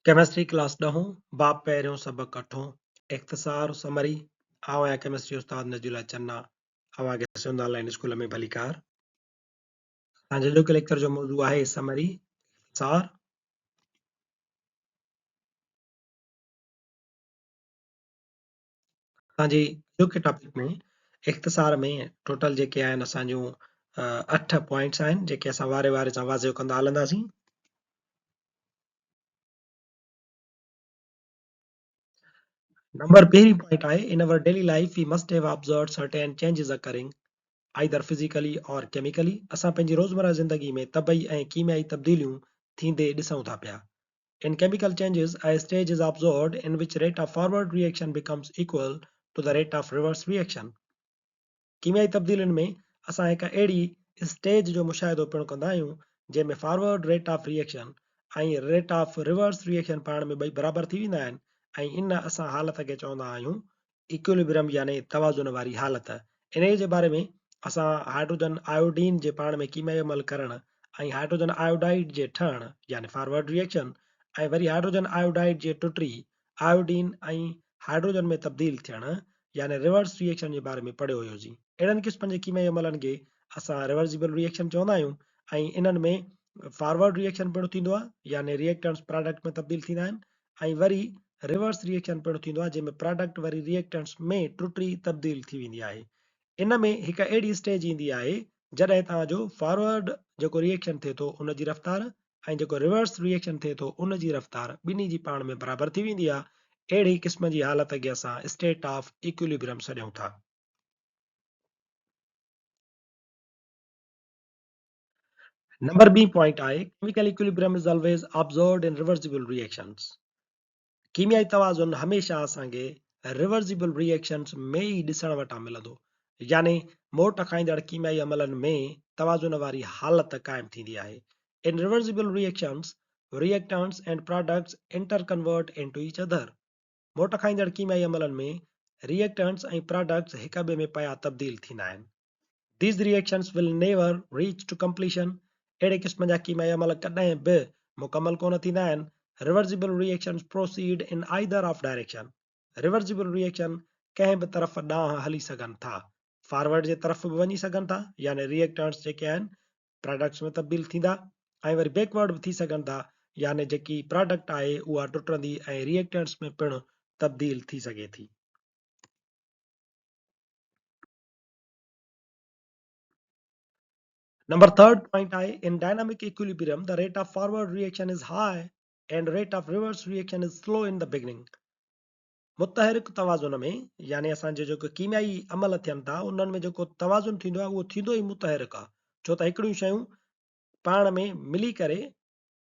Chemistry class ॾहों बाब पहिरियों सबक अठों इख्तिसार समरी आवां केमिस्ट्री उस्ताद नजूला चन्ना आवां खे सिंध ऑनलाइन स्कूल में भलीकार। तव्हांजे अॼोके लेक्चर जो मौज़ू आहे समरी इख्तिसार। तव्हांजी अॼोके टॉपिक में इख्तिसार में टोटल जेके आहिनि असांजूं 8 पॉइंट्स आहिनि जेके असां वारे वारे सां वाज़िव कंदा हलंदासीं। नंबर पहिरीं पॉइंट आहे in our daily life we must have observed certain changes occurring either physically और केमिकली। असां पंहिंजी रोज़मर्रा ज़िंदगी में तबई ऐं कीमियाई तब्दीलियूं थींदे ॾिसूं था पिया। In chemical changes, a stage is observed in which rate of forward reaction becomes equal to the rate of reverse reaction. कीमियाई तब्दीलियुनि में असां हिकु अहिड़ी स्टेज जो मुशाहिदो पिणु कंदा आहियूं जंहिंमें फॉरवर्ड रेट ऑफ रिएक्शन ऐं रेट ऑफ रिवर्स रिएक्शन पाण में ॿई बराबरि थी वेंदा आहिनि ऐं इन असां हालत खे चवंदा आहियूं इक्विलिब्रियम यानी तवाज़ुन वारी हालत। इन जे बारे में असां हाइड्रोजन आयोडीन जे पाण में कीमियाई अमल करणु ऐं हाइड्रोजन आयोडाइड जे ठहणु यानी फॉरवर्ड रिएक्शन ऐं वरी हाइड्रोजन आयोडाइड जे टुटी आयोडीन ऐं हाइड्रोजन में तब्दील थियणु यानी रिवर्स रिएक्शन जे बारे में पढ़ियो हुयोसीं। अहिड़नि क़िस्मनि जे कीमियाई अमलनि खे असां रिवर्सिबल रिएक्शन चवंदा आहियूं ऐं इन्हनि में फॉरवर्ड रिएक्शन पिणु थींदो आहे यानी रिएक्टेंट्स प्रोडक्ट में तब्दील थींदा आहिनि ऐं वरी रिवर्स रिएक्शन पिणु थींदो आहे जंहिंमें प्रोडक्ट वरी रिएक्टेंट्स में टुटी तब्दील थी वेंदी आहे। इन में हिकु अहिड़ी स्टेज ईंदी आहे जॾहिं तव्हांजो फॉरवर्ड जेको रिएक्शन थिए थो उन जी रफ़्तार ऐं जेको रिवर्स रिएक्शन थिए थो उन जी रफ़्तार ॿिन्ही जी पाण में बराबरि थी वेंदी आहे। अहिड़ी क़िस्म जी हालत खे असां स्टेट ऑफ इक्विलिब्रियम सॾियूं था। नंबर बी पॉइंट आहे chemical equilibrium is always observed in reversible reactions. कीमियाई तवाज़ुन हमेशह असांखे रिवर्सिबल रिएक्शंस में ई ॾिसण वटां मिलंदो यानी मोट खाईंदड़ कीमियाई अमलनि में तवाज़ुन वारी हालत क़ाइमु थींदी आहे। इन reversible reactions reactants and products interconvert into each other. मोट खाईंदड़ कीमियाई अमलनि में रिएक्टेंट्स ऐं प्रोडक्ट्स हिक ॿिए में पिया तब्दील थींदा आहिनि। These reactions will never reach to completion. अहिड़े क़िस्म जा कीमियाई अमल कॾहिं बि मुकमल कोन थींदा आहिनि। Reversible reactions proceed in either of direction. Reversible reaction कंहिं बि तरफ़ ॾांहुं हली सघनि था। फॉरवर्ड जे तरफ़ बि वञी सघनि था यानी रिएक्टेंट्स जेके आहिनि प्रोडक्ट्स में तब्दील थींदा ऐं वरी बैकवर्ड बि थी सघनि था यानी जेकी प्रोडक्ट आहे उहा टुटंदी ऐं रिएक्टेंट्स में पिणु तब्दील थी सघे थी। Number third point आहे in dynamic equilibrium the rate of forward reaction is high and rate of reverse reaction is slow in the beginning. मुतहरिक तवाज़ुन में यानी असांजे जेको कीमियाई अमल थियनि था उन्हनि में जेको तवाज़ुन थींदो आहे उहो थींदो ई मुतहरिक आहे छो त हिकिड़ियूं शयूं पाण में मिली करे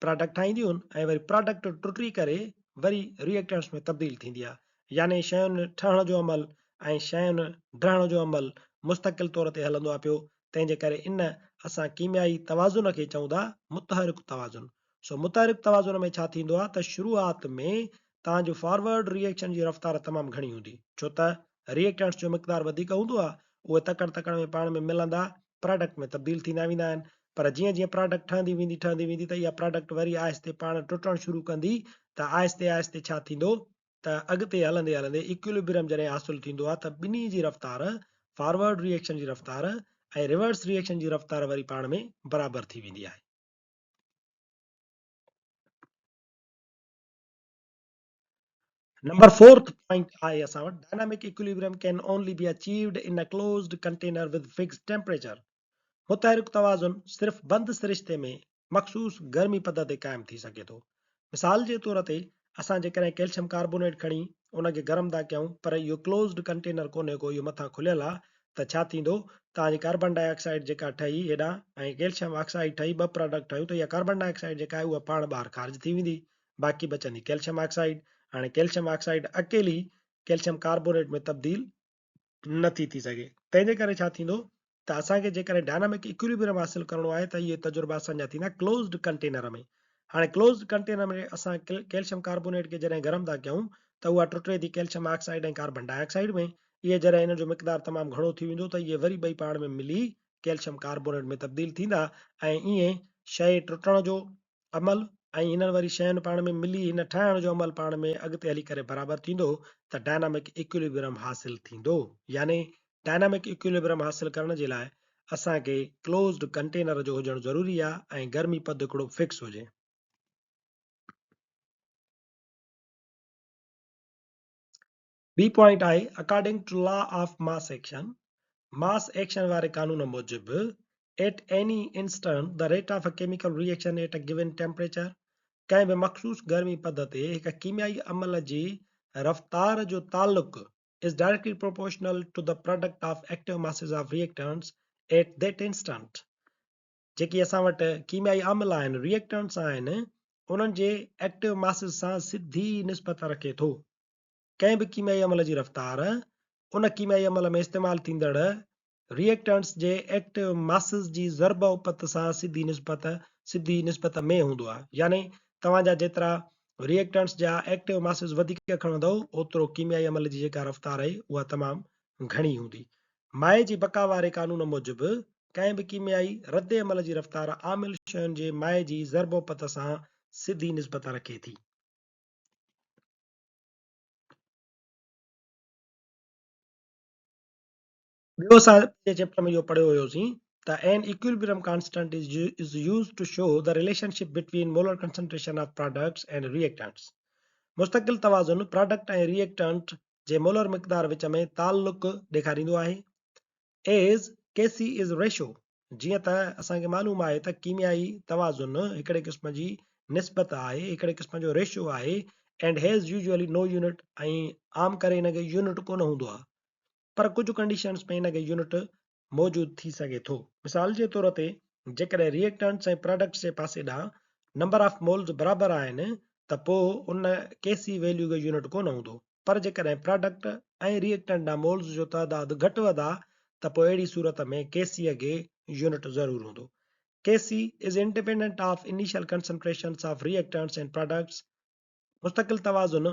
प्रोडक्ट ठाहींदियूं आहिनि ऐं वरी प्रोडक्ट टुटी करे वरी रिएक्टेंट्स में तब्दील थींदी आहे यानी शयुनि ठहण जो अमल ऐं शयुनि ढहण जो अमल मुस्तक़िल तौर ते हलंदो आहे पियो। तंहिंजे करे इन असां कीमियाई तवाज़ुन खे चऊं था मुतहरिक तवाज़ुन। सो मुतहरिक तवाज़ुन में छा थींदो आहे त शुरूआत में तव्हांजो फॉरवर्ड रिएक्शन जी रफ़्तार तमामु घणी हूंदी छो त रिएक्टेंट्स जो मक़दार वधीक हूंदो आहे उहे तकड़ तकड़ में पाण में मिलंदा प्रोडक्ट में तब्दील थींदा वेंदा आहिनि। पर जीअं जीअं प्रोडक्ट ठहंदी वेंदी त इहा प्रोडक्ट वरी आहिस्ते पाण टुटणु शुरू कंदी त आहिस्ते आहिस्ते छा थींदो त अॻिते हलंदे हलंदे इक्विलिब्रियम जॾहिं हासिलु थींदो आहे त ॿिन्ही जी रफ़्तार फॉरवर्ड रिएक्शन जी रफ़्तार ऐं रिवर्स रिएक्शन जी रफ़्तार वरी पाण में बराबरि थी वेंदी आहे। Number fourth point आहे असां वटि dynamic equilibrium can only be achieved in a closed container with fixed temperature. मुतहरिक तवाज़ुन सिर्फ़ बंदि सिरिश्ते में मख़सूस गर्मी पद ते क़ाइमु थी सघे थो। मिसाल जे तौर ते असां जेकॾहिं कैल्शियम कार्बोनेट खणी उनखे गरम था कयूं पर इहो क्लोज़्ड कंटेनर कोन्हे को इहो मथां खुलियल आहे त छा थींदो तव्हांजी कार्बन डाइऑक्साइड जेका ठही हेॾां ऐं कैल्शियम ऑक्साइड ठही ॿ प्रोडक्ट ठहियूं त इहा कार्बन डाइऑक्साइड जेका आहे उहा पाण ॿाहिरि ख़ारिज थी वेंदी बाक़ी बचंदी कैल्शियम ऑक्साइड। हाणे कैल्शियम ऑक्साइड अकेली कैल्शियम कार्बोनेट में तब्दील नथी थी सघे। तंहिंजे करे छा थींदो त असांखे जेकॾहिं डायनामिक इक्विलिब्रियम हासिलु करणो आहे त इहे तजुर्बा असांजा थींदा क्लोज़्ड कंटेनर में। हाणे क्लोज़्ड कंटेनर में असां कैल्शियम कार्बोनेट खे जॾहिं गरम था कयूं त उहा टुटे थी कैल्शियम ऑक्साइड ऐं कार्बन डाइऑक्साइड में। इहे जॾहिं इन जो मक़दार तमामु घणो थी वेंदो त इहे वरी ॿई पाण में मिली कैल्शियम कार्बोनेट में तब्दील थींदा ऐं ईअं शइ टुटण जो अमल ऐं हिननि वरी शयुनि पाण में मिली हिन ठाहिण जो अमल पाण में अॻिते हली करे बराबरि थींदो त डायनामिक इक्विलिब्रियम हासिल थींदो। यानी डायनामिक इक्विलिब्रियम हासिल करण जे लाइ असांखे क्लोज्ड कंटेनर जो हुजणु ज़रूरी आहे ऐं गर्मी पद हिकिड़ो फिक्स हुजे। ॿी पॉइंट आहे according to law of mass action. Mass action वारे कानून मूजिब at any instant the rate of a chemical reaction at a given temperature, कंहिं बि मखसूस गर्मी पद ते हिकु कीमियाई अमल जी रफ़्तार जो ताल्लुक is directly proportional to the product of active masses of reactants at that instant। जेकी असां वटि कीमियाई अमल आहिनि, रिएक्टेंट्स आहिनि, उन्हनि जे एक्टिव मासिस सां सिधी निस्बत रखे थो। कंहिं बि कीमियाई अमल जी रफ़्तार उन कीमियाई अमल में इस्तेमालु थींदड़ रिएक्टेंट्स जे एक्टिव मासिस जी ज़रब उपत सां सिधी निस्बत में हूंदो आहे। यानी तव्हांजा जेतिरा रिएक्टेंट्स जा एक्टिव मासिस वधीक खणंदव ओतिरो कीमियाई अमल जी जेका रफ़्तार आहे उहा तमामु घणी हूंदी। माए जी बका वारे कानून मूजिब कंहिं बि कीमियाई रद्द अमल जी रफ़्तार आमिल शयुनि जे माए जी ज़रबोपत सां सिधी निस्बत रखे थी। ॿियो असां चैप्टर में इहो पढ़ियो हुयोसीं त an equilibrium constant is used to show the relationship between molar concentration of products and reactants। मुस्तकिल तवाज़ुन प्रोडक्ट ऐं रिएक्टेंट जे मोलर मिक़दार विच में ताल्लुक ॾेखारींदो आहे। एज केसी इज़ रेशो, जीअं त असांखे मालूम आहे त कीमियाई तवाज़ुन हिकिड़े क़िस्म जी निस्बत आहे, हिकिड़े क़िस्म जो रेशो आहे। And has usually no unit, ऐं आम करे हिनखे यूनिट कोन हूंदो आहे, पर कुझु कंडीशन्स में हिनखे यूनिट मौजूदु थी सघे थो। मिसाल जे तौर ते जेकॾहिं रिएक्टेंट्स ऐं प्रोडक्ट्स जे पासे ॾांहुं नंबर ऑफ मोल्स बराबरि आहिनि त पोइ उन केसी वैल्यू जो यूनिट कोन हूंदो, पर जेकॾहिं प्रोडक्ट ऐं रिएक्टेंट ॾांहुं मोल्स जो तइदादु घटि वधि आहे त पोइ अहिड़ी सूरत में केसीअ खे यूनिट ज़रूरु हूंदो। KC is independent of initial concentrations of reactants and products. मुस्तकिल तवाज़ुन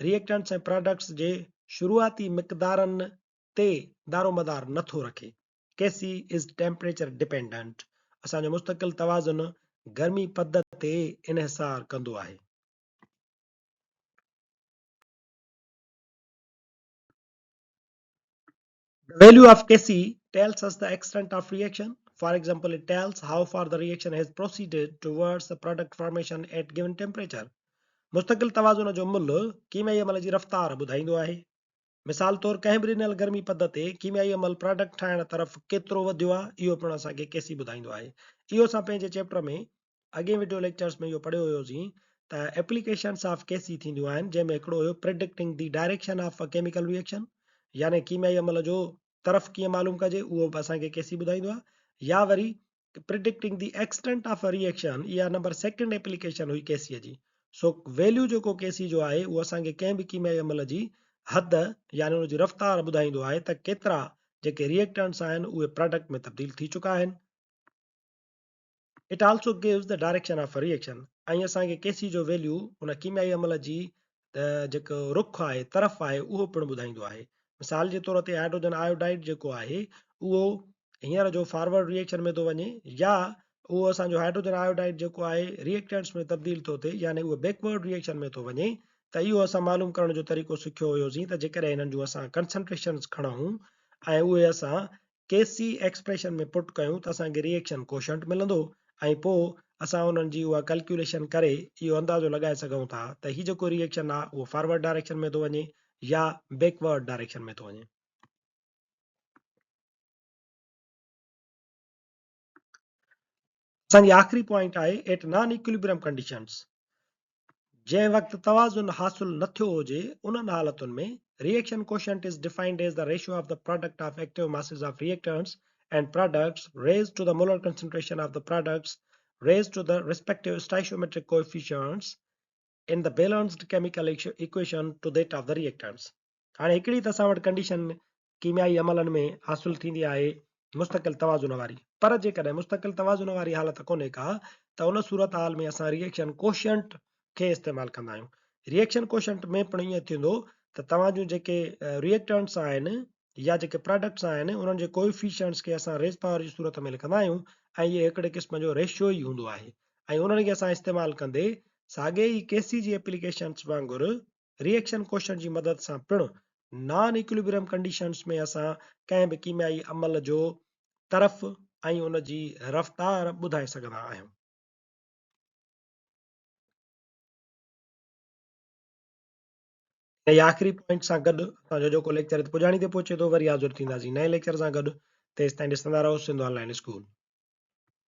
रिएक्टेंट्स ऐं प्रोडक्ट्स जे शुरूआती मिक़दारनि ते दारोमदार नथो रखे। केसी इज़ टेम्परेचर डिपेंडेंट। असांजो मुस्तकिल तवाज़ुन गर्मी पद ते इन्हिसार कंदो आहे। The value of Kc tells us the extent of reaction. For example, it tells how far the reaction has proceeded towards the product formation at given temperature। मुस्तकिल तवाज़ुन जो मुल्ह कीमियाई अमल जी रफ़्तार ॿुधाईंदो आहे। मिसाल तौरु कंहिं बि ॾिनल गर्मी पद ते कीमियाई अमल प्रोडक्ट ठाहिण तरफ़ केतिरो वधियो आहे, इहो पिणु असांखे केसी ॿुधाईंदो आहे। इहो असां पंहिंजे चैप्टर में अॻे वीडियो लेक्चर्स में इहो पढ़ियो हुयोसीं त एप्लीकेशन्स ऑफ केसी थींदियूं आहिनि, जंहिंमें हिकिड़ो हुयो predicting the direction of a chemical reaction, यानी कीमियाई अमल जो तरफ़ कीअं मालूम कजे उहो बि असांखे केसी ॿुधाईंदो आहे। या वरी predicting the extent of a reaction, इहा नंबर सेकेंड एप्लीकेशन हुई केसीअ जी। सो वैल्यू जेको केसी जो आहे उहो असांखे कंहिं बि कीमियाई अमल जी हद यानी उनजी रफ़्तार ॿुधाईंदो आहे त केतिरा जेके रिएक्टेंट्स आहिनि उहे प्रोडक्ट में तब्दील थी चुका आहिनि। It also gives the direction of a reaction. ऐं असांखे केसी जो वैल्यू उन कीमियाई अमल जी जेको रुख आहे, तरफ़ आहे, उहो पिणु ॿुधाईंदो आहे। मिसाल जे तौर ते हाइड्रोजन आयोडाइड जेको आहे उहो हींअर जो फॉरवर्ड रिएक्शन में थो वञे, या उहो असांजो हाइड्रोजन आयोडाइड जेको आहे रिएक्टेंट्स में तब्दील थो थिए, यानी उहो बैकवर्ड रिएक्शन में थो वञे। त इहो असां मालूम करण जो तरीक़ो सिखियो हुयोसीं त जेकॾहिं हिननि जूं असां कंसंट्रेशन्स खणूं ऐं उहे असां केसी एक्सप्रेशन में पुट कयूं त असांखे रिएक्शन कोशंट मिलंदो, ऐं पोइ असां उन्हनि जी उहा कैलकुलेशन करे इहो अंदाज़ो लॻाए सघूं था त हीउ जेको रिएक्शन आहे उहो फॉरवर्ड डायरेक्शन में थो वञे या बैकवर्ड डायरेक्शन में थो वञे। असांजी आख़िरी पॉइंट आहे एट नॉन इक्विलिब्रियम कंडीशंस। जंहिं वक़्तु तवाज़ुन हासिल न थियो हुजे उन्हनि हालतुनि में reaction quotient is defined as the ratio of the product of active masses of reactants and products raised to the molar concentration of the products raised to the respective stoichiometric coefficients in the balanced chemical equation to that of the reactants। हाणे हिकिड़ी त असां वटि condition कीमियाई अमलनि में हासिल थींदी आहे मुस्तकिल तवाज़ुन वारी, पर जेकॾहिं मुस्तकिल तवाज़ुन वारी हालत कोन्हे का त उन सूरत हाल में असां रिएक्शन कोशंट खे इस्तेमालु कंदा आहियूं। रिएक्शन कोशंट में पिणु ईअं थींदो त तव्हां जूं जेके रिएक्टेंट्स आहिनि या जेके प्रोडक्ट्स आहिनि उन्हनि जे कोएफिशिएंट्स खे असां रेज़ पावर जी सूरत में लिखंदा आहियूं, ऐं इहे हिकिड़े क़िस्म जो रेशियो ई हूंदो आहे। ऐं उन्हनि खे असां इस्तेमालु कंदे साॻे ई केसी जी एप्लीकेशन्स वांगुरु रिएक्शन क्वेश्चन जी मदद सां पिणु नॉन इक्विलिब्रियम कंडीशंस में असां कंहिं बि कीमियाई अमल जो तरफ़ ऐं उन जी रफ़्तार ॿुधाए सघंदा आहियूं। ऐं आख़िरी पॉइंट सां गॾु असांजो जेको लेक्चर पुॼाणी ते पहुचे थो, वरी हाज़ुर थींदासीं नए लेक्चर सां गॾु। तेसिताईं ॾिसंदा रहो सिंध ऑनलाइन स्कूल।